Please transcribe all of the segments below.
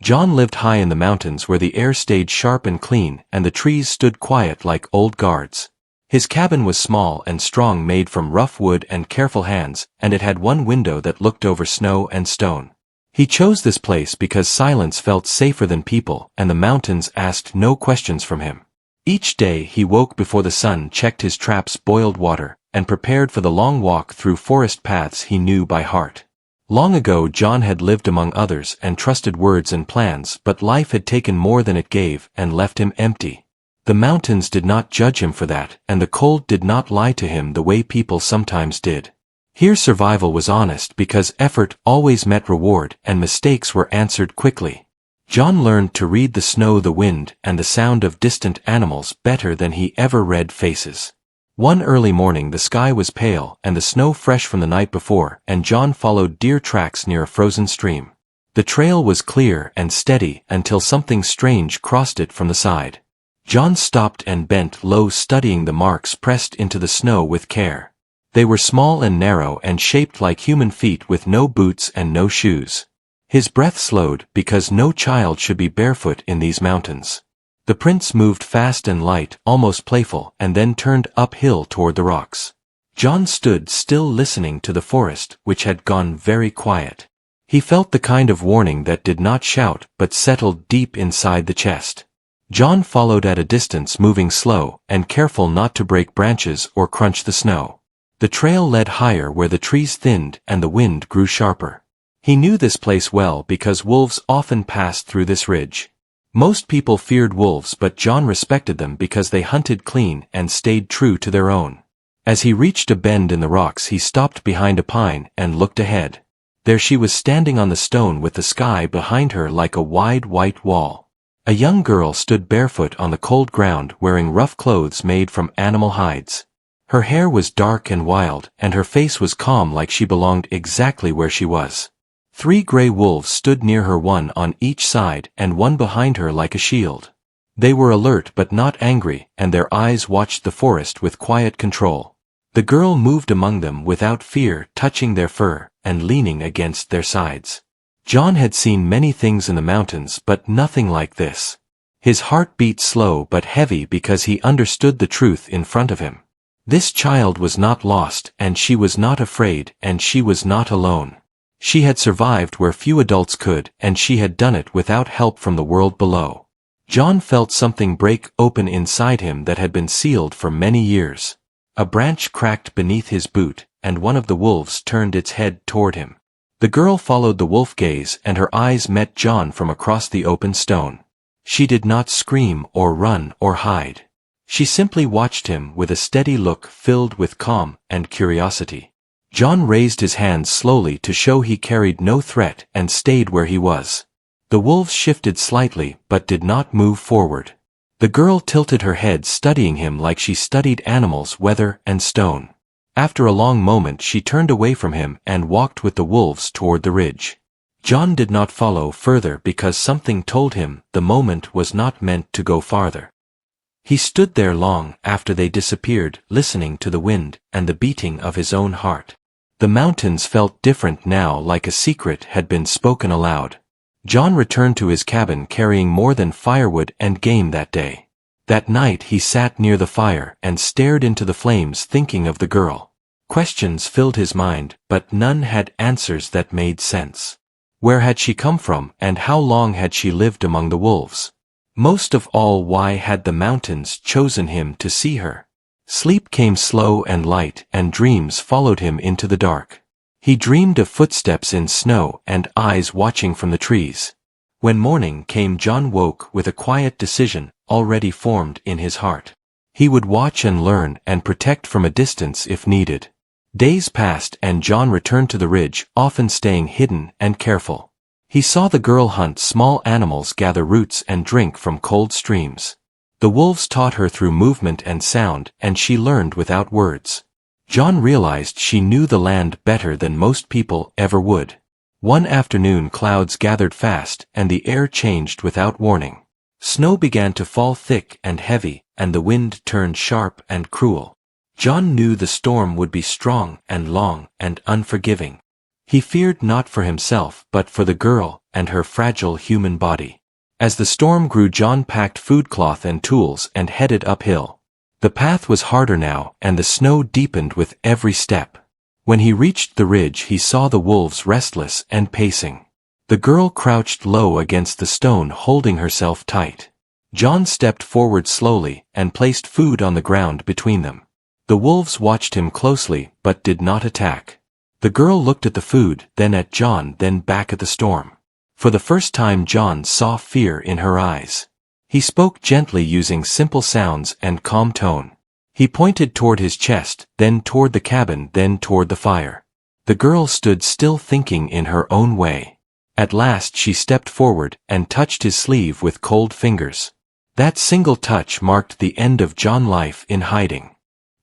John lived high in the mountains where the air stayed sharp and clean and the trees stood quiet like old guards. His cabin was small and strong, made from rough wood and careful hands, and it had one window that looked over snow and stone. He chose this place because silence felt safer than people and the mountains asked no questions from him. Each day he woke before the sun, checked his traps, boiled water, and prepared for the long walk through forest paths he knew by heart. Long ago John had lived among others and trusted words and plans, but life had taken more than it gave and left him empty. The mountains did not judge him for that, and the cold did not lie to him the way people sometimes did. Here survival was honest because effort always met reward and mistakes were answered quickly. John learned to read the snow, the wind, and the sound of distant animals better than he ever read faces. One early morning the sky was pale and the snow fresh from the night before, and John followed deer tracks near a frozen stream. The trail was clear and steady until something strange crossed it from the side. John stopped and bent low, studying the marks pressed into the snow with care. They were small and narrow and shaped like human feet with no boots and no shoes. His breath slowed because no child should be barefoot in these mountains. The prints moved fast and light, almost playful, and then turned uphill toward the rocks. John stood still, listening to the forest, which had gone very quiet. He felt the kind of warning that did not shout but settled deep inside the chest. John followed at a distance, moving slow and careful not to break branches or crunch the snow. The trail led higher where the trees thinned and the wind grew sharper. He knew this place well because wolves often passed through this ridge. Most people feared wolves, but John respected them because they hunted clean and stayed true to their own. As he reached a bend in the rocks, he stopped behind a pine and looked ahead. There she was, standing on the stone with the sky behind her like a wide white wall. A young girl stood barefoot on the cold ground, wearing rough clothes made from animal hides. Her hair was dark and wild, and her face was calm, like she belonged exactly where she was. 3 gray wolves stood near her, one on each side and one behind her like a shield. They were alert but not angry, and their eyes watched the forest with quiet control. The girl moved among them without fear, touching their fur and leaning against their sides. John had seen many things in the mountains, but nothing like this. His heart beat slow but heavy because he understood the truth in front of him. This child was not lost, and she was not afraid, and she was not alone. She had survived where few adults could, and she had done it without help from the world below. John felt something break open inside him that had been sealed for many years. A branch cracked beneath his boot, and one of the wolves turned its head toward him. The girl followed the wolf gaze, and her eyes met John from across the open stone. She did not scream or run or hide. She simply watched him with a steady look filled with calm and curiosity. John raised his hands slowly to show he carried no threat and stayed where he was. The wolves shifted slightly but did not move forward. The girl tilted her head, studying him like she studied animals, weather, and stone. After a long moment she turned away from him and walked with the wolves toward the ridge. John did not follow further because something told him the moment was not meant to go farther. He stood there long after they disappeared, listening to the wind and the beating of his own heart. The mountains felt different now, like a secret had been spoken aloud. John returned to his cabin carrying more than firewood and game that day. That night he sat near the fire and stared into the flames, thinking of the girl. Questions filled his mind, but none had answers that made sense. Where had she come from, and how long had she lived among the wolves? Most of all, why had the mountains chosen him to see her? Sleep came slow and light, and dreams followed him into the dark. He dreamed of footsteps in snow and eyes watching from the trees. When morning came, John woke with a quiet decision already formed in his heart. He would watch and learn and protect from a distance if needed. Days passed and John returned to the ridge, often staying hidden and careful. He saw the girl hunt small animals, gather roots, and drink from cold streams. The wolves taught her through movement and sound, and she learned without words. John realized she knew the land better than most people ever would. One afternoon clouds gathered fast, and the air changed without warning. Snow began to fall thick and heavy, and the wind turned sharp and cruel. John knew the storm would be strong and long and unforgiving. He feared not for himself but for the girl and her fragile human body. As the storm grew, John packed food, cloth and tools and headed uphill. The path was harder now, and the snow deepened with every step. When he reached the ridge, he saw the wolves restless and pacing. The girl crouched low against the stone, holding herself tight. John stepped forward slowly and placed food on the ground between them. The wolves watched him closely but did not attack. The girl looked at the food, then at John, then back at the storm. For the first time John saw fear in her eyes. He spoke gently, using simple sounds and calm tone. He pointed toward his chest, then toward the cabin, then toward the fire. The girl stood still, thinking in her own way. At last she stepped forward and touched his sleeve with cold fingers. That single touch marked the end of John's life in hiding.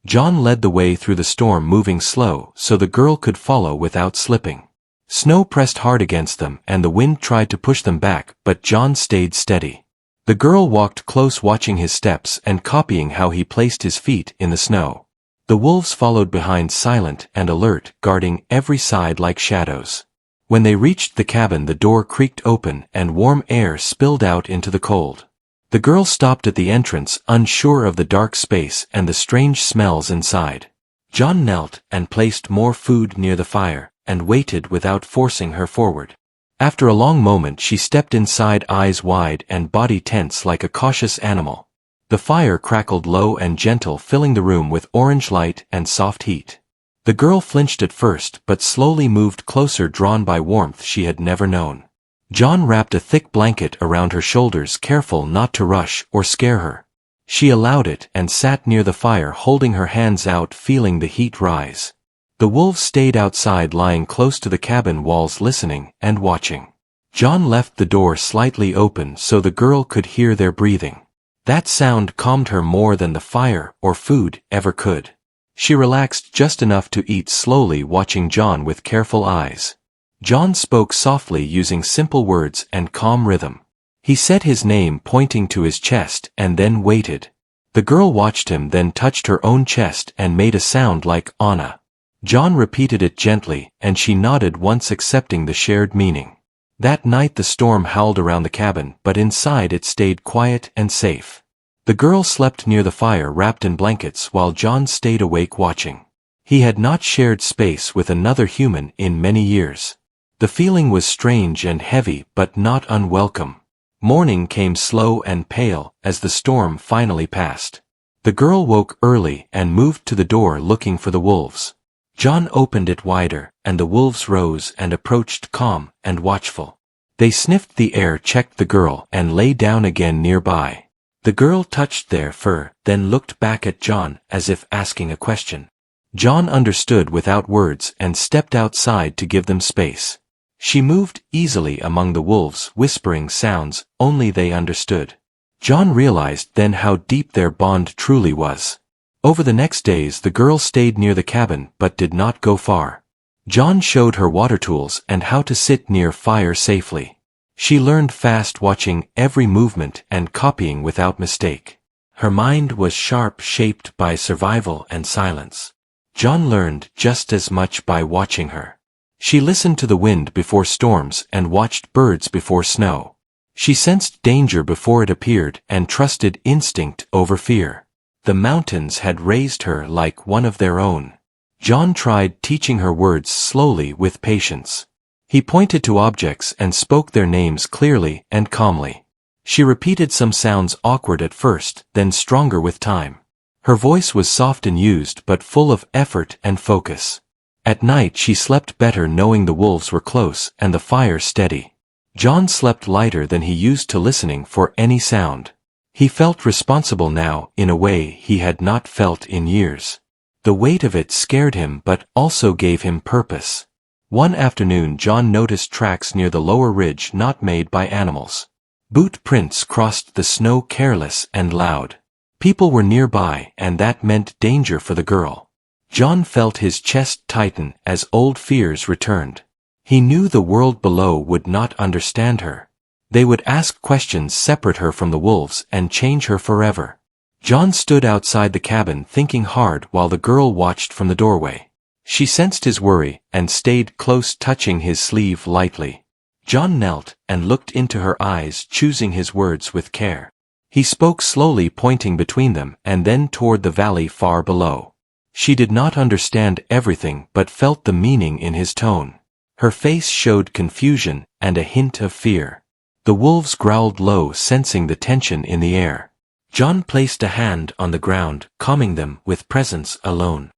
John led the way through the storm, moving slow so the girl could follow without slipping. Snow pressed hard against them and the wind tried to push them back, but John stayed steady. The girl walked close, watching his steps and copying how he placed his feet in the snow. The wolves followed behind, silent and alert, guarding every side like shadows. When they reached the cabin, the door creaked open and warm air spilled out into the cold. The girl stopped at the entrance, unsure of the dark space and the strange smells inside. John knelt and placed more food near the fire, and waited without forcing her forward. After a long moment she stepped inside, eyes wide and body tense like a cautious animal. The fire crackled low and gentle, filling the room with orange light and soft heat. The girl flinched at first but slowly moved closer, drawn by warmth she had never known. John wrapped a thick blanket around her shoulders, careful not to rush or scare her. She allowed it and sat near the fire, holding her hands out, feeling the heat rise. The wolves stayed outside, lying close to the cabin walls, listening and watching. John left the door slightly open so the girl could hear their breathing. That sound calmed her more than the fire or food ever could. She relaxed just enough to eat slowly, watching John with careful eyes. John spoke softly, using simple words and calm rhythm. He said his name, pointing to his chest, and then waited. The girl watched him, then touched her own chest and made a sound like Anna. John repeated it gently, and she nodded once, accepting the shared meaning. That night the storm howled around the cabin, but inside it stayed quiet and safe. The girl slept near the fire, wrapped in blankets, while John stayed awake watching. He had not shared space with another human in many years. The feeling was strange and heavy, but not unwelcome. Morning came slow and pale as the storm finally passed. The girl woke early and moved to the door, looking for the wolves. John opened it wider, and the wolves rose and approached, calm and watchful. They sniffed the air, checked the girl, and lay down again nearby. The girl touched their fur, then looked back at John as if asking a question. John understood without words and stepped outside to give them space. She moved easily among the wolves, whispering sounds only they understood. John realized then how deep their bond truly was. Over the next days the girl stayed near the cabin but did not go far. John showed her water tools and how to sit near fire safely. She learned fast, watching every movement and copying without mistake. Her mind was sharp, shaped by survival and silence. John learned just as much by watching her. She listened to the wind before storms and watched birds before snow. She sensed danger before it appeared and trusted instinct over fear. The mountains had raised her like one of their own. John tried teaching her words slowly with patience. He pointed to objects and spoke their names clearly and calmly. She repeated some sounds, awkward at first, then stronger with time. Her voice was soft and used but full of effort and focus. At night she slept better, knowing the wolves were close and the fire steady. John slept lighter than he used to, listening for any sound. He felt responsible now in a way he had not felt in years. The weight of it scared him but also gave him purpose. One afternoon John noticed tracks near the lower ridge not made by animals. Boot prints crossed the snow, careless and loud. People were nearby, and that meant danger for the girl. John felt his chest tighten as old fears returned. He knew the world below would not understand her. They would ask questions, separate her from the wolves, and change her forever. John stood outside the cabin thinking hard while the girl watched from the doorway. She sensed his worry and stayed close, touching his sleeve lightly. John knelt and looked into her eyes, choosing his words with care. He spoke slowly, pointing between them and then toward the valley far below. She did not understand everything but felt the meaning in his tone. Her face showed confusion and a hint of fear. The wolves growled low, sensing the tension in the air. John placed a hand on the ground, calming them with presence alone.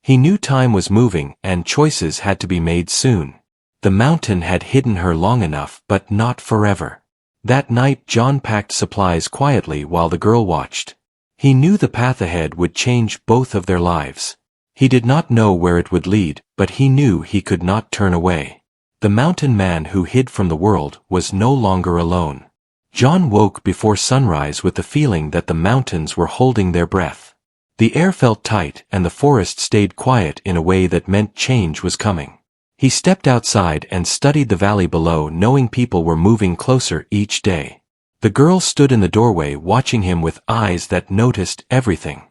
He knew time was moving and choices had to be made soon. The mountain had hidden her long enough, but not forever. That night John packed supplies quietly while the girl watched. He knew the path ahead would change both of their lives. He did not know where it would lead, but he knew he could not turn away. The mountain man who hid from the world was no longer alone. John woke before sunrise with the feeling that the mountains were holding their breath. The air felt tight and the forest stayed quiet in a way that meant change was coming. He stepped outside and studied the valley below, knowing people were moving closer each day. The girl stood in the doorway watching him with eyes that noticed everything.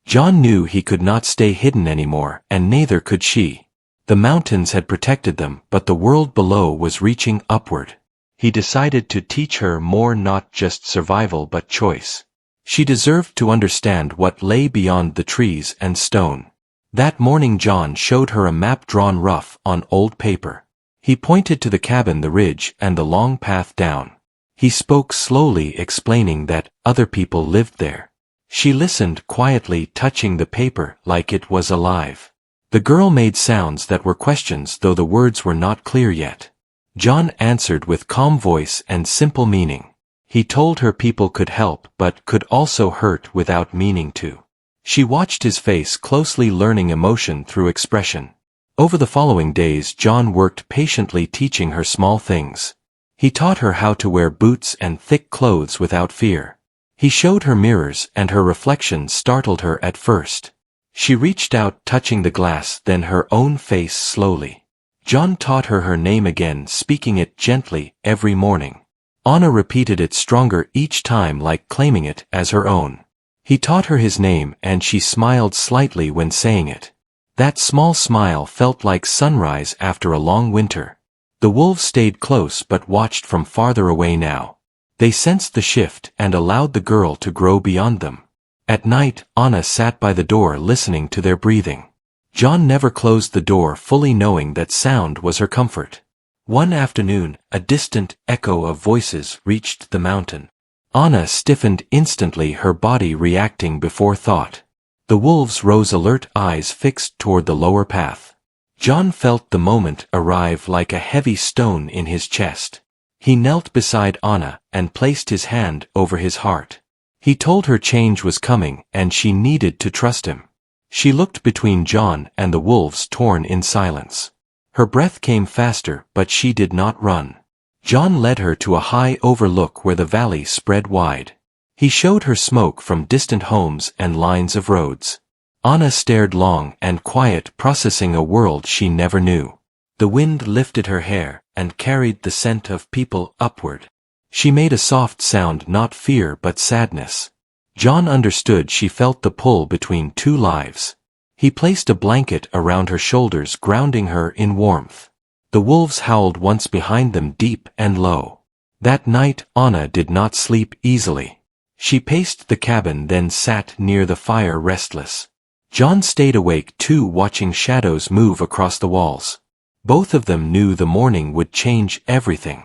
John knew he could not stay hidden anymore, and neither could she. The mountains had protected them, but the world below was reaching upward. He decided to teach her more, not just survival but choice. She deserved to understand what lay beyond the trees and stone. That morning John showed her a map drawn rough on old paper. He pointed to the cabin, the ridge, and the long path down. He spoke slowly, explaining that other people lived there. She listened quietly, touching the paper like it was alive. The girl made sounds that were questions, though the words were not clear yet. John answered with calm voice and simple meaning. He told her people could help but could also hurt without meaning to. She watched his face closely, learning emotion through expression. Over the following days John worked patiently, teaching her small things. He taught her how to wear boots and thick clothes without fear. He showed her mirrors, and her reflection startled her at first. She reached out, touching the glass, then her own face slowly. John taught her her name again, speaking it gently every morning. Anna repeated it stronger each time, like claiming it as her own. He taught her his name, and she smiled slightly when saying it. That small smile felt like sunrise after a long winter. The wolves stayed close but watched from farther away now. They sensed the shift and allowed the girl to grow beyond them. At night, Anna sat by the door listening to their breathing. John never closed the door, fully knowing that sound was her comfort. One afternoon, a distant echo of voices reached the mountain. Anna stiffened instantly, her body reacting before thought. The wolves rose, alert, eyes fixed toward the lower path. John felt the moment arrive like a heavy stone in his chest. He knelt beside Anna and placed his hand over his heart. He told her change was coming and she needed to trust him. She looked between John and the wolves, torn in silence. Her breath came faster, but she did not run. John led her to a high overlook where the valley spread wide. He showed her smoke from distant homes and lines of roads. Anna stared long and quiet, processing a world she never knew. The wind lifted her hair and carried the scent of people upward. She made a soft sound, not fear but sadness. John understood she felt the pull between two lives. He placed a blanket around her shoulders, grounding her in warmth. The wolves howled once behind them, deep and low. That night, Anna did not sleep easily. She paced the cabin, then sat near the fire, restless. John stayed awake too, watching shadows move across the walls. Both of them knew the morning would change everything.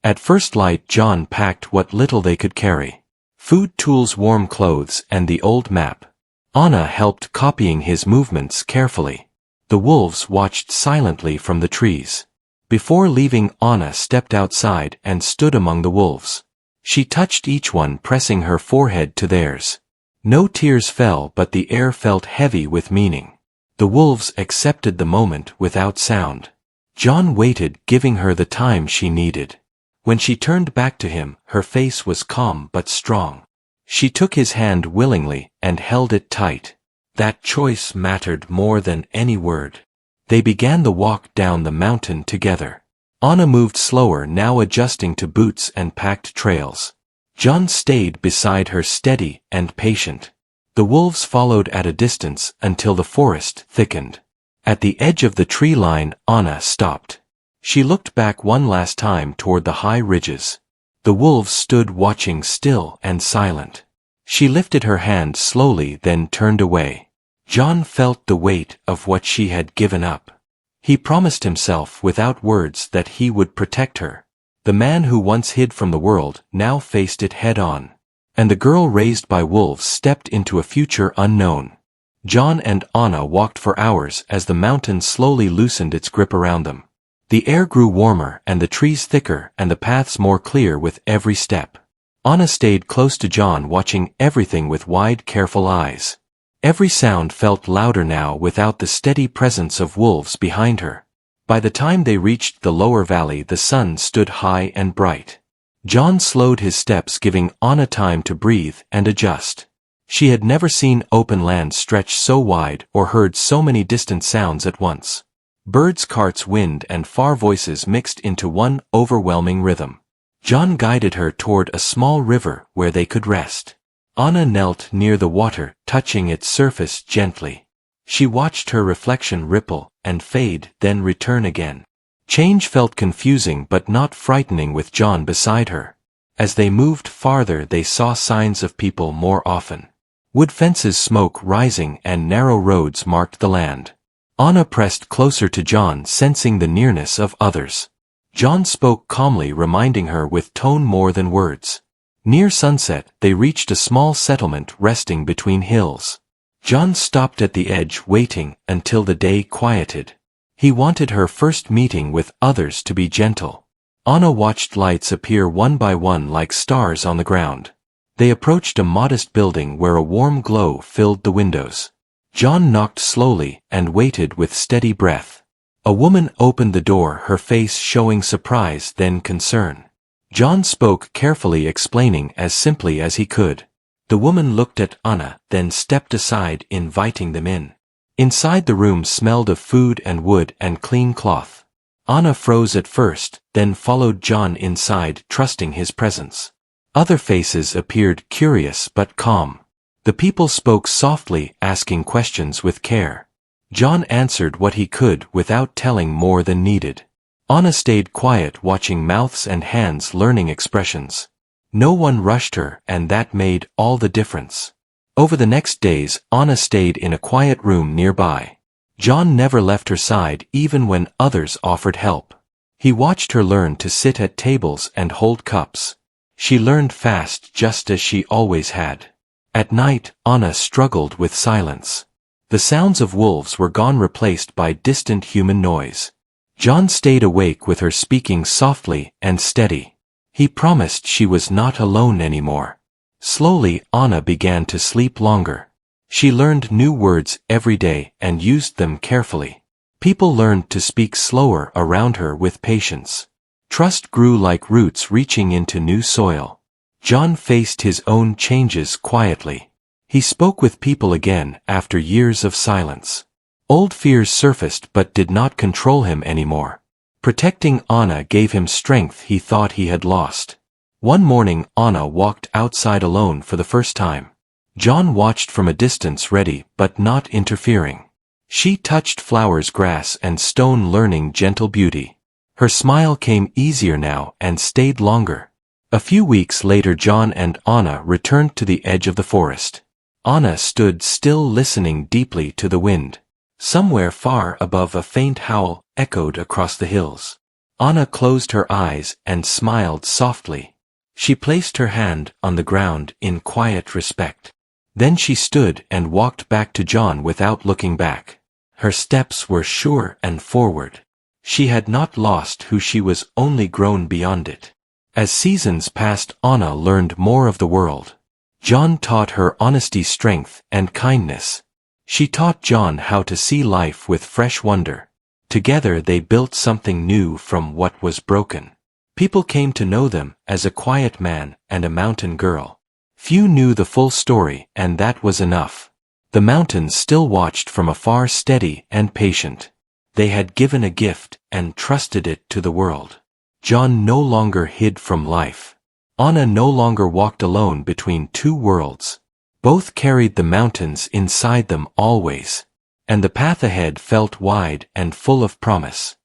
At first light, John packed what little they could carry. Food, tools, warm clothes, and the old map. Anna helped, copying his movements carefully. The wolves watched silently from the trees. Before leaving, Anna stepped outside and stood among the wolves. She touched each one, pressing her forehead to theirs. No tears fell, but the air felt heavy with meaning. The wolves accepted the moment without sound. John waited, giving her the time she needed. When she turned back to him, her face was calm but strong. She took his hand willingly and held it tight. That choice mattered more than any word. They began the walk down the mountain together. Anna moved slower now, adjusting to boots and packed trails. John stayed beside her, steady and patient. The wolves followed at a distance until the forest thickened. At the edge of the tree line, Anna stopped. She looked back one last time toward the high ridges. The wolves stood watching still and silent. She lifted her hand slowly, then turned away. John felt the weight of what she had given up. He promised himself without words that he would protect her. The man who once hid from the world now faced it head-on. And the girl raised by wolves stepped into a future unknown. John and Anna walked for hours as the mountain slowly loosened its grip around them. The air grew warmer and the trees thicker and the paths more clear with every step. Anna stayed close to John, watching everything with wide, careful eyes. Every sound felt louder now without the steady presence of wolves behind her. By the time they reached the lower valley, the sun stood high and bright. John slowed his steps, giving Anna time to breathe and adjust. She had never seen open land stretch so wide or heard so many distant sounds at once. Birds, carts, wind, and far voices mixed into one overwhelming rhythm. John guided her toward a small river where they could rest. Anna knelt near the water, touching its surface gently. She watched her reflection ripple and fade, then return again. Change felt confusing but not frightening with John beside her. As they moved farther, they saw signs of people more often. Wood fences, smoke rising, and narrow roads marked the land. Anna pressed closer to John, sensing the nearness of others. John spoke calmly, reminding her with tone more than words. Near sunset, they reached a small settlement resting between hills. John stopped at the edge, waiting until the day quieted. He wanted her first meeting with others to be gentle. Anna watched lights appear one by one like stars on the ground. They approached a modest building where a warm glow filled the windows. John knocked slowly and waited with steady breath. A woman opened the door, her face showing surprise, then concern. John spoke carefully, explaining as simply as he could. The woman looked at Anna, then stepped aside, inviting them in. Inside, the room smelled of food and wood and clean cloth. Anna froze at first, then followed John inside, trusting his presence. Other faces appeared, curious but calm. The people spoke softly, asking questions with care. John answered what he could without telling more than needed. Anna stayed quiet, watching mouths and hands, learning expressions. No one rushed her, and that made all the difference. Over the next days, Anna stayed in a quiet room nearby. John never left her side, even when others offered help. He watched her learn to sit at tables and hold cups. She learned fast, just as she always had. At night, Anna struggled with silence. The sounds of wolves were gone, replaced by distant human noise. John stayed awake with her, speaking softly and steady. He promised she was not alone anymore. Slowly, Anna began to sleep longer. She learned new words every day and used them carefully. People learned to speak slower around her with patience. Trust grew like roots reaching into new soil. John faced his own changes quietly. He spoke with people again after years of silence. Old fears surfaced but did not control him anymore. Protecting Anna gave him strength he thought he had lost. One morning, Anna walked outside alone for the first time. John watched from a distance, ready but not interfering. She touched flowers, grass, and stone, learning gentle beauty. Her smile came easier now and stayed longer. A few weeks later, John and Anna returned to the edge of the forest. Anna stood still, listening deeply to the wind. Somewhere far above, a faint howl echoed across the hills. Anna closed her eyes and smiled softly. She placed her hand on the ground in quiet respect. Then she stood and walked back to John without looking back. Her steps were sure and forward. She had not lost who she was, only grown beyond it. As seasons passed, Anna learned more of the world. John taught her honesty, strength, and kindness. She taught John how to see life with fresh wonder. Together they built something new from what was broken. People came to know them as a quiet man and a mountain girl. Few knew the full story, and that was enough. The mountains still watched from afar, steady and patient. They had given a gift and trusted it to the world. John no longer hid from life. Anna no longer walked alone between two worlds. Both carried the mountains inside them always. and the path ahead felt wide and full of promise.